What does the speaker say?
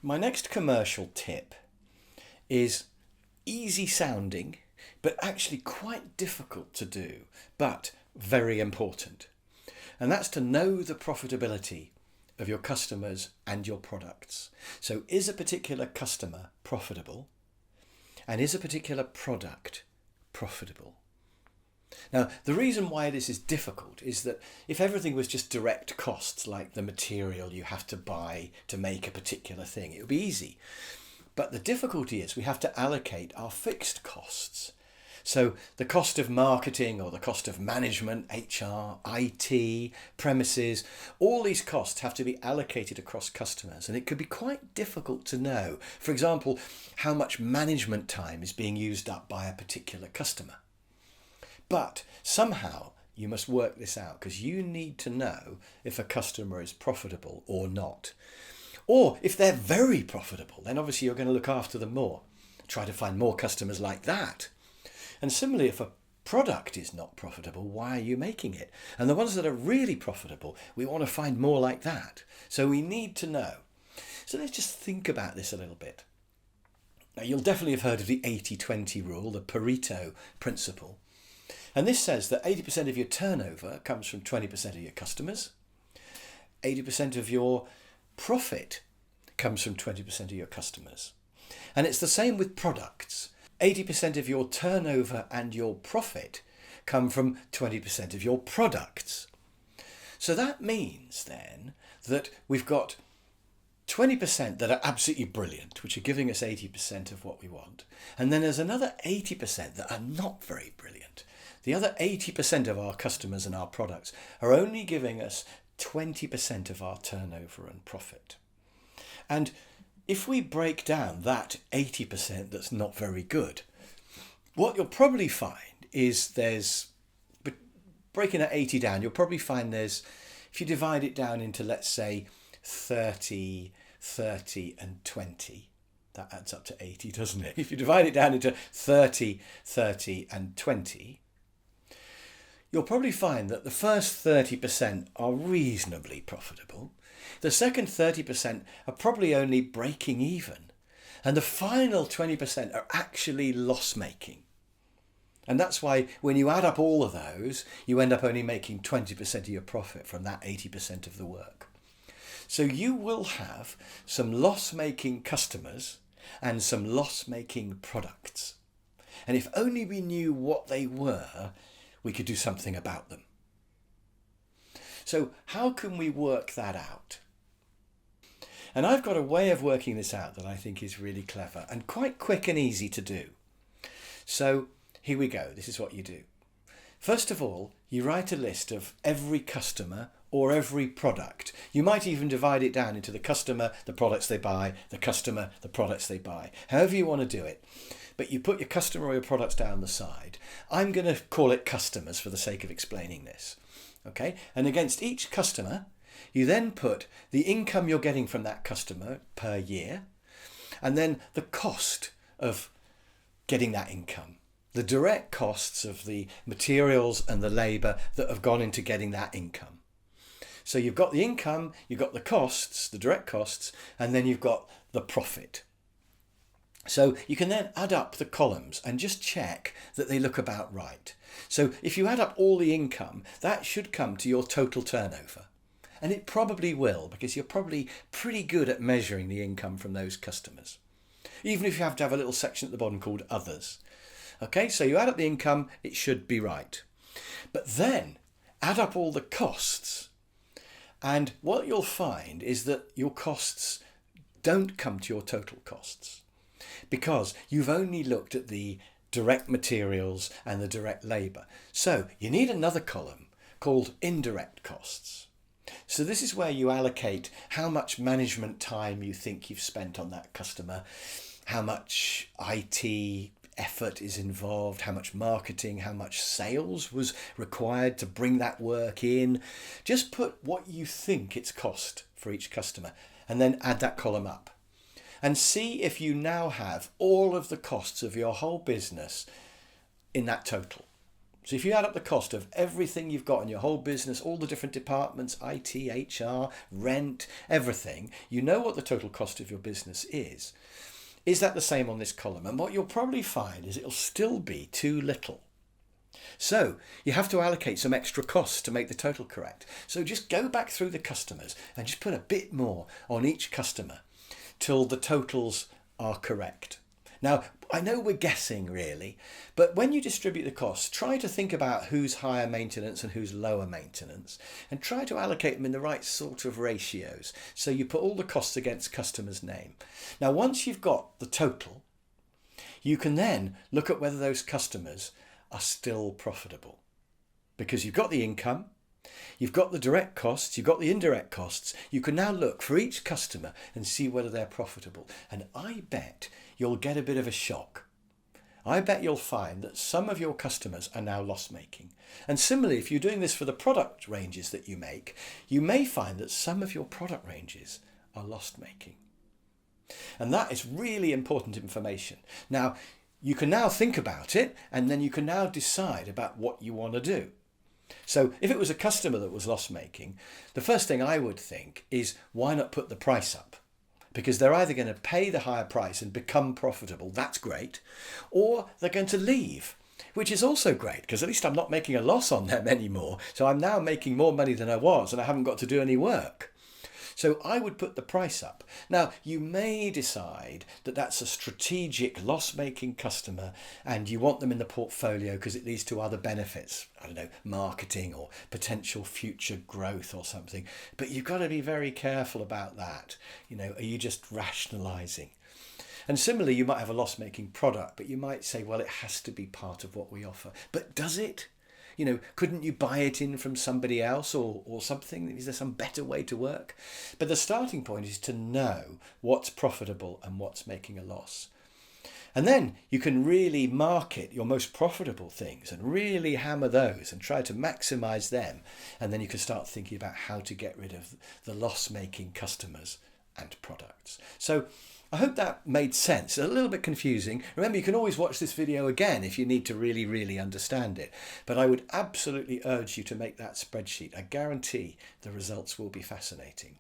My next commercial tip is easy sounding, but actually quite difficult to do, but very important. And that's to know the profitability of your customers and your products. So is a particular customer profitable? And is a particular product profitable? Now, the reason why this is difficult is that if everything was just direct costs, like the material you have to buy to make a particular thing, it would be easy. But the difficulty is we have to allocate our fixed costs. So the cost of marketing or the cost of management, HR, IT, premises, all these costs have to be allocated across customers. And it could be quite difficult to know, for example, how much management time is being used up by a particular customer. But somehow you must work this out because you need to know if a customer is profitable or not. Or if they're very profitable, then obviously you're going to look after them more. Try to find more customers like that. And similarly, if a product is not profitable, why are you making it? And the ones that are really profitable, we want to find more like that. So we need to know. So let's just think about this a little bit. Now, you'll definitely have heard of the 80-20 rule, the Pareto principle. And this says that 80% of your turnover comes from 20% of your customers. 80% of your profit comes from 20% of your customers. And it's the same with products. 80% of your turnover and your profit come from 20% of your products. So that means then that we've got 20% that are absolutely brilliant, which are giving us 80% of what we want. And then there's another 80% that are not very brilliant. The other 80% of our customers and our products are only giving us 20% of our turnover and profit. And if we break down that 80% that's not very good, what you'll probably find is breaking that 80 down, you'll probably find if you divide it down into, let's say, 30, 30 and 20, that adds up to 80, doesn't it? If you divide it down into 30, 30 and 20, you'll probably find that the first 30% are reasonably profitable. The second 30% are probably only breaking even. And the final 20% are actually loss-making. And that's why when you add up all of those, you end up only making 20% of your profit from that 80% of the work. So you will have some loss-making customers and some loss-making products. And if only we knew what they were, we could do something about them. So how can we work that out? And I've got a way of working this out that I think is really clever and quite quick and easy to do. So here we go. This is what you do. First of all, you write a list of every customer or every product. You might even divide it down into the customer, the products they buy, the customer, the products they buy, however you want to do it. But you put your customer or your products down the side. I'm going to call it customers for the sake of explaining this. Okay? And against each customer, you then put the income you're getting from that customer per year, and then the cost of getting that income, the direct costs of the materials and the labour that have gone into getting that income. So you've got the income, you've got the costs, the direct costs, and then you've got the profit. So you can then add up the columns and just check that they look about right. So if you add up all the income, that should come to your total turnover. And it probably will, because you're probably pretty good at measuring the income from those customers. Even if you have to have a little section at the bottom called others. Okay, so you add up the income, it should be right. But then add up all the costs. And what you'll find is that your costs don't come to your total costs, because you've only looked at the direct materials and the direct labour. So you need another column called indirect costs. So this is where you allocate how much management time you think you've spent on that customer, how much IT effort is involved, how much marketing, how much sales was required to bring that work in. Just put what you think it's cost for each customer and then add that column up. And see if you now have all of the costs of your whole business in that total. So if you add up the cost of everything you've got in your whole business, all the different departments, IT, HR, rent, everything, you know what the total cost of your business is. Is that the same on this column? And what you'll probably find is it'll still be too little. So you have to allocate some extra costs to make the total correct. So just go back through the customers and just put a bit more on each customer till the totals are correct. Now, I know we're guessing really, but when you distribute the costs, try to think about who's higher maintenance and who's lower maintenance, and try to allocate them in the right sort of ratios. So you put all the costs against customer's name. Now, once you've got the total, you can then look at whether those customers are still profitable, because you've got the income, you've got the direct costs, you've got the indirect costs. You can now look for each customer and see whether they're profitable. And I bet you'll get a bit of a shock. I bet you'll find that some of your customers are now loss-making. And similarly, if you're doing this for the product ranges that you make, you may find that some of your product ranges are loss-making. And that is really important information. Now, you can now think about it, and then you can now decide about what you want to do. So if it was a customer that was loss-making, the first thing I would think is, why not put the price up? Because they're either going to pay the higher price and become profitable, that's great, or they're going to leave, which is also great, because at least I'm not making a loss on them anymore. So I'm now making more money than I was, and I haven't got to do any work. So I would put the price up. Now, you may decide that that's a strategic loss-making customer and you want them in the portfolio because it leads to other benefits. I don't know, marketing or potential future growth or something. But you've got to be very careful about that. You know, are you just rationalising? And similarly, you might have a loss-making product, but you might say, well, it has to be part of what we offer. But does it? You know, couldn't you buy it in from somebody else or something? Is there some better way to work? But the starting point is to know what's profitable and what's making a loss. And then you can really market your most profitable things and really hammer those and try to maximize them. And then you can start thinking about how to get rid of the loss-making customers and products. So I hope that made sense. A little bit confusing. Remember, you can always watch this video again if you need to really, really understand it. But I would absolutely urge you to make that spreadsheet. I guarantee the results will be fascinating.